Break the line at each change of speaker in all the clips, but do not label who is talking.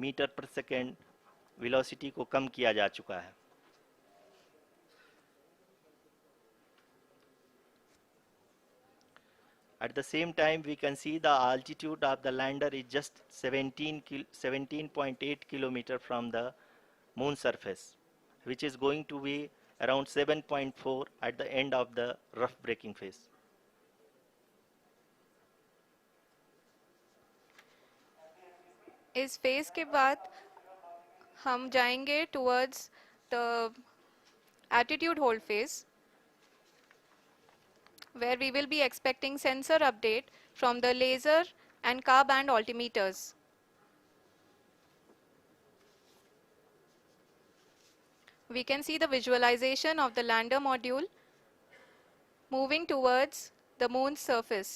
Metre पर second velocity को कम किया जा चुका है। At the same time, we can see the altitude of the lander is just 17.8 kilometer from the moon surface, which is going to be around 7.4 at the end of the rough braking phase.
इस phase के बाद हम जाएंगे towards the attitude hold phase, where we will be expecting sensor update from the laser and car band altimeters. We can see the visualization of the lander module moving towards the moon's surface.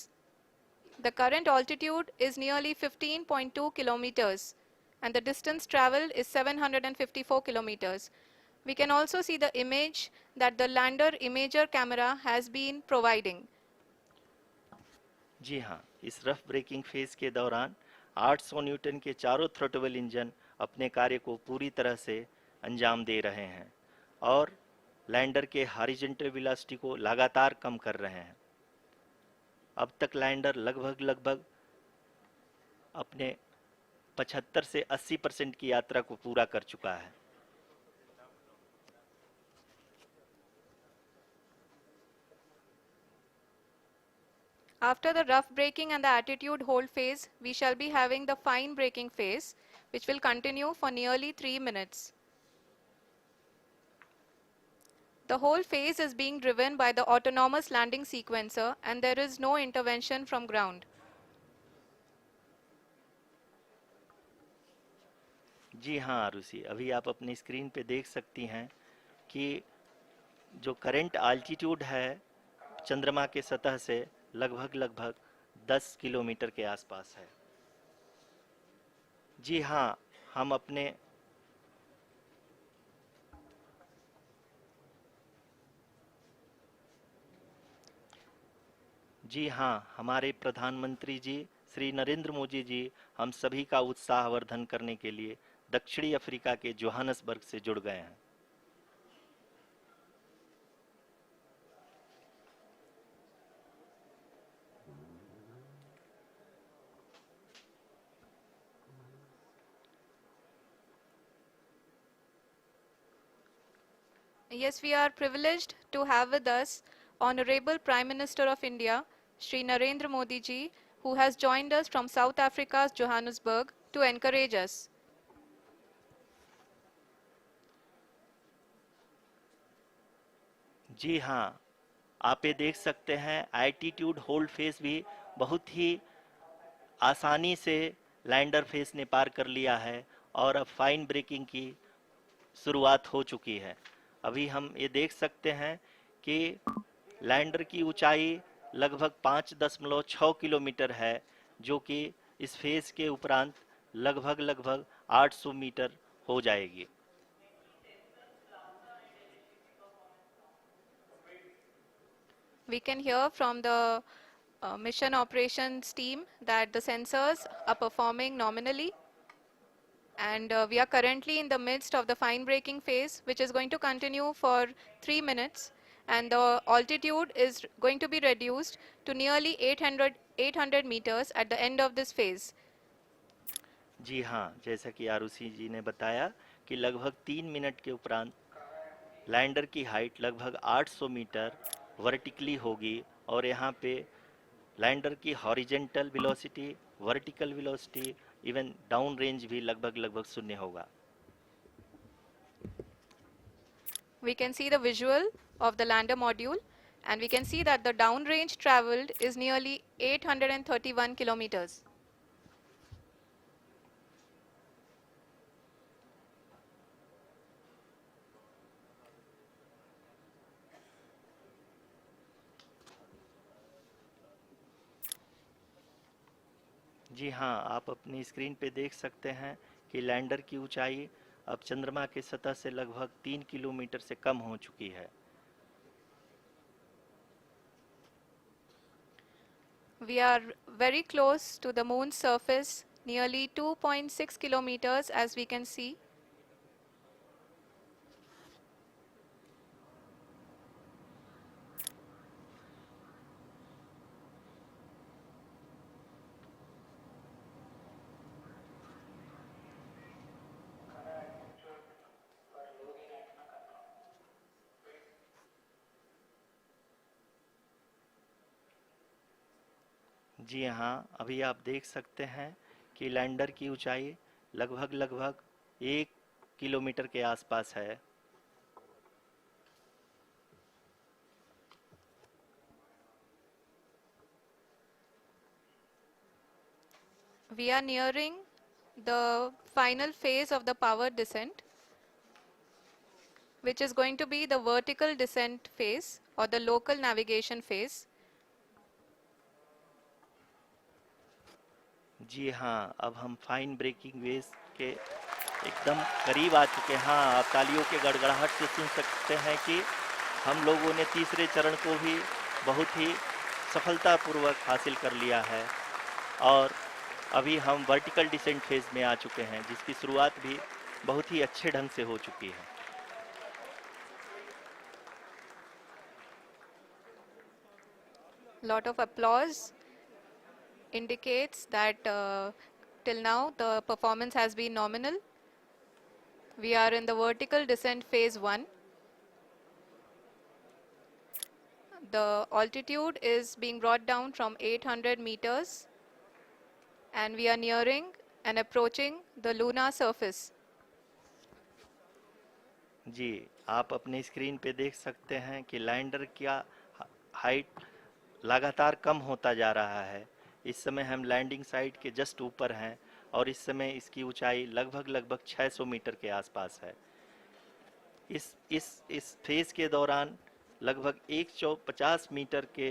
The current altitude is nearly 15.2 kilometers and the distance traveled is 754 kilometers. We can also see the image that the lander imager camera has been providing.
जी हाँ, इस rough breaking phase के दौरान 800 Newton के चारों throttle engine अपने कार्य को पूरी तरह से अंजाम दे रहे हैं और लैंडर के हॉरिजॉन्टल वेलोसिटी को लगातार कम कर रहे हैं। अब तक लैंडर लगभग अपने 75 से 80% की यात्रा को पूरा कर चुका है।
After the rough braking and the attitude hold phase, we shall be having the fine braking phase, which will continue for nearly 3 minutes. The whole phase is being driven by the autonomous landing sequencer and there is no intervention from ground.
जी हाँ आरुषि, अभी आप अपनी screen पे देख सकती हैं कि जो करंट आल्टीट्यूड है चंद्रमा के सतह से लगभग 10 किलोमीटर के आसपास है। जी हाँ, हम अपने जी हाँ, हमारे प्रधानमंत्री जी श्री नरेंद्र मोदी जी हम सभी का उत्साहवर्धन करने के लिए दक्षिणी अफ्रीका के जोहानसबर्ग से जुड़ गए हैं।
Yes, we are privileged to have with us Honorable Prime Minister of India, Shri Narendra Modi ji, who has joined us from South Africa's Johannesburg to encourage us.
जी हाँ, आप ये देख सकते हैं एल्टीट्यूड होल्ड फेस भी बहुत ही आसानी से लैंडर फेस ने पार कर लिया है और अब फाइन ब्रेकिंग की शुरुआत हो चुकी है। अभी हम ये देख सकते हैं कि लैंडर की ऊंचाई लगभग 5.6 किलोमीटर है, जो कि इस फेज के उपरांत लगभग 800 मीटर हो जाएगी।
We can hear from the mission operations team that the sensors are performing nominally, and we are currently in the midst of the fine braking phase, which is going to continue for 3 minutes, and the altitude is going to be reduced to nearly 800 meters at the end of this phase.
जी हाँ, जैसा कि आरुषि जी ने बताया कि लगभग 3 minute के उपरांत lander की हाइट लगभग 800 मीटर वर्टिकली होगी और यहाँ पे लैंडर की horizontal velocity, vertical velocity, even down range भी लगभग शून्य होगा।
We can see the visual of the lander module, and we can see that the downrange traveled is nearly 831 kilometers.
जी हाँ, आप अपनी स्क्रीन पे देख सकते हैं कि लैंडर की ऊंचाई अब चंद्रमा के सतह से लगभग 3 किलोमीटर से कम हो चुकी है।
We are very close to the moon's surface, nearly 2.6 kilometers, as we can see.
जी हाँ, अभी आप देख सकते हैं कि लैंडर की ऊंचाई लगभग लगभग 1 किलोमीटर के आसपास है।
We are nearing the final phase of the powered descent, which is going to be the vertical descent phase or the local navigation phase.
जी हाँ, अब हम फाइन ब्रेकिंग वेव्स के एकदम करीब आ चुके हैं। हाँ, आप तालियों के गड़गड़ाहट से सुन सकते हैं कि हम लोगों ने तीसरे चरण को भी बहुत ही सफलतापूर्वक हासिल कर लिया है और अभी हम वर्टिकल डिसेंट फेज में आ चुके हैं, जिसकी शुरुआत भी बहुत ही अच्छे ढंग से हो चुकी है।
Lot of applause indicates that till now the performance has been nominal. We are in the vertical descent phase 1. The altitude is being brought down from 800 meters and we are nearing and approaching the lunar surface.
जी, आप अपने screen पे देख सकते हैं कि lander का height लगातार कम होता जा रहा है। इस समय हम लैंडिंग साइट के जस्ट ऊपर हैं और इस समय इसकी ऊंचाई लगभग लगभग 600 मीटर के आसपास है। इस फेज के दौरान लगभग 150 मीटर के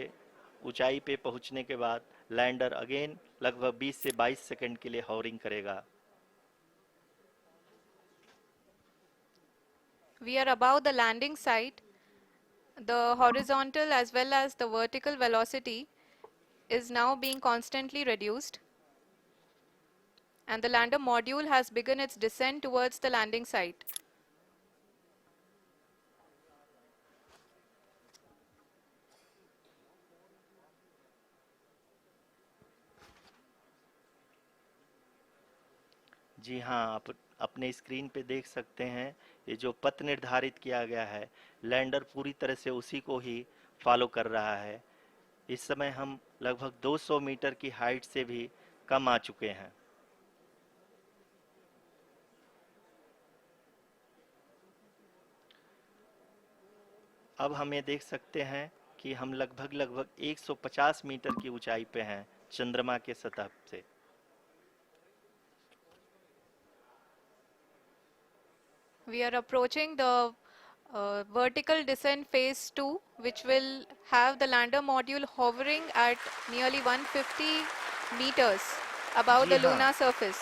ऊंचाई पे पहुंचने के बाद लैंडर अगेन लगभग 20 से 22 सेकंड के लिए हॉवरिंग करेगा।
We are above the landing site. The horizontal as well as the vertical velocity is now being constantly reduced. And the lander module has begun its descent towards the landing site.
जी हाँ, आप अपने screen पे देख सकते हैं ये जो पथ निर्धारित किया गया है, लैंडर पूरी तरह से उसी को ही फॉलो कर रहा है। इस समय हम लगभग 200 मीटर की हाइट से भी कम आ चुके हैं। अब हम ये देख सकते हैं कि हम लगभग लगभग 150 मीटर की ऊंचाई पे हैं चंद्रमा के सतह से।
We are approaching the vertical descent phase 2, which will have the lander module hovering at nearly 150 meters above
ji
the
हाँ,
lunar surface.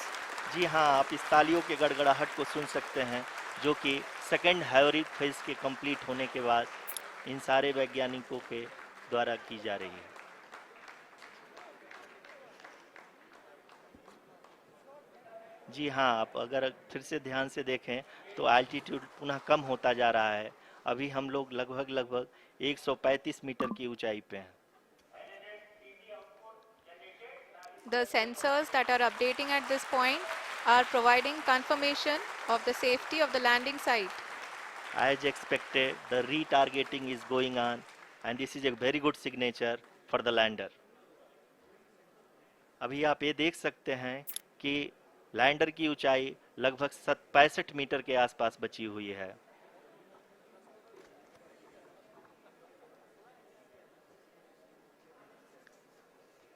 जी हाँ, आप इस तालियों के गड़गड़ाहट को सुन सकते हैं, जो कि सेकंड हैवरिक फेज के कंप्लीट होने के बाद इन सारे वैज्ञानिकों के द्वारा की जा रही है। जी हाँ, आप अगर फिर से ध्यान से देखें तो एल्टीट्यूड पुनः कम होता जा रहा है। अभी हम लोग लगभग लगभग 135 मीटर की ऊंचाई पे हैं।
The sensors that are updating at this point are providing confirmation of the safety of the landing site.
As expected, the retargeting is going on and this is a very good signature for the lander. अभी आप ये देख सकते हैं कि lander की ऊंचाई लगभग 65 मीटर के आसपास बची हुई है।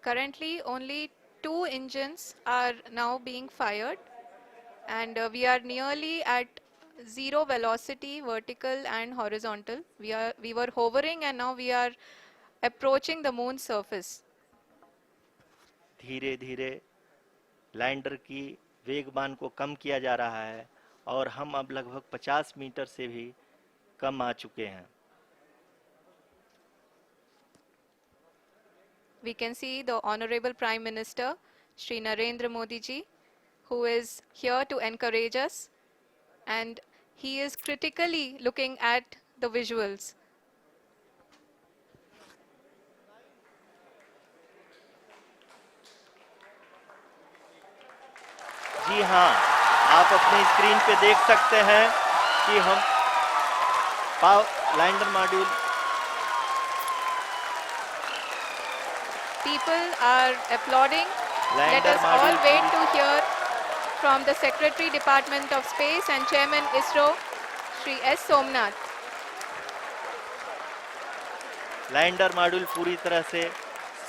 Currently, only 2 engines are now being fired, and we are nearly at zero velocity, vertical and horizontal. We were hovering, and now we are approaching the moon's surface.
धीरे धीरे लैंडर की वेगमान को कम किया जा रहा है और हम अब लगभग 50 मीटर से भी कम आ चुके हैं।
We can see the Honorable Prime Minister, Shri Narendra Modi ji, who is here to encourage us, and he is critically looking at the visuals.
जी हाँ, आप अपनी स्क्रीन पे देख सकते हैं कि हम lander module
People are applauding. Let
lander
us all
module
wait to hear from the Secretary Department of Space and Chairman ISRO, Shri S. Somnath.
Lander module पूरी तरह से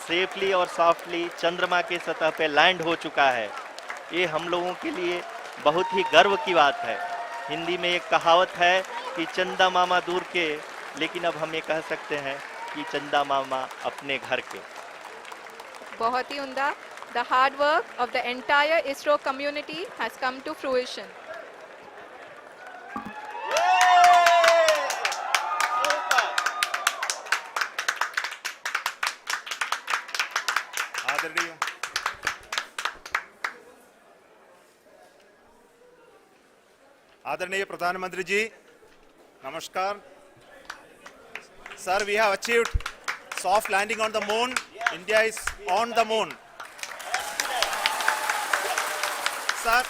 सेफली और सॉफ्टली चंद्रमा के सतह पे लैंड हो चुका है। ये हम लोगों के लिए बहुत ही गर्व की बात है। हिंदी में एक कहावत है कि चंदा मामा दूर के, लेकिन अब हम ये कह सकते हैं कि चंदा मामा अपने घर के।
बहुत ही उम्दा. The hard work of the entire ISRO community has come to fruition.
आदरणीय आदरणीय प्रधानमंत्री जी, नमस्कार. Sir, we have achieved soft landing on the moon. India is on the moon. Sir,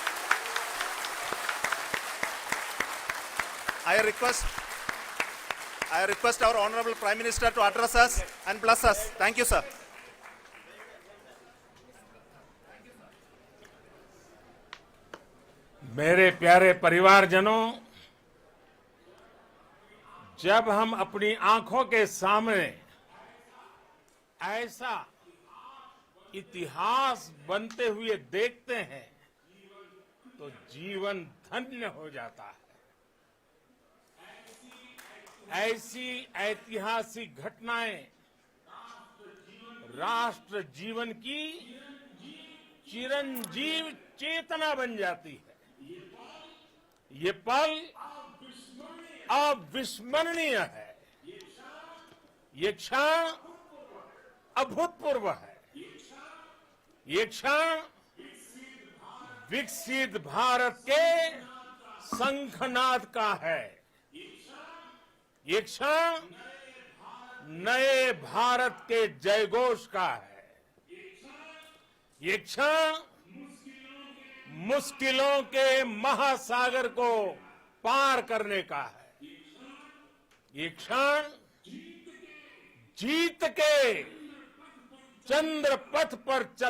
I request our Honorable Prime Minister to address us and bless us. Thank you, sir.
मेरे प्यारे परिवारजनों, जब हम अपनी आंखों के सामने ऐसा इतिहास बनते हुए देखते हैं तो जीवन धन्य हो जाता है. ऐसी ऐतिहासिक घटनाएं राष्ट्र जीवन की चिरंजीव चेतना बन जाती है. ये पल अविस्मरणीय है. ये क्षण अभूतपूर्व है. ये क्षण विकसित भारत के शंखनाद का है. ये क्षण नए भारत के जयघोष का है. ये क्षण मुश्किलों के महासागर को पार करने का है. ये क्षण जीत के चंद्र पथ पर चल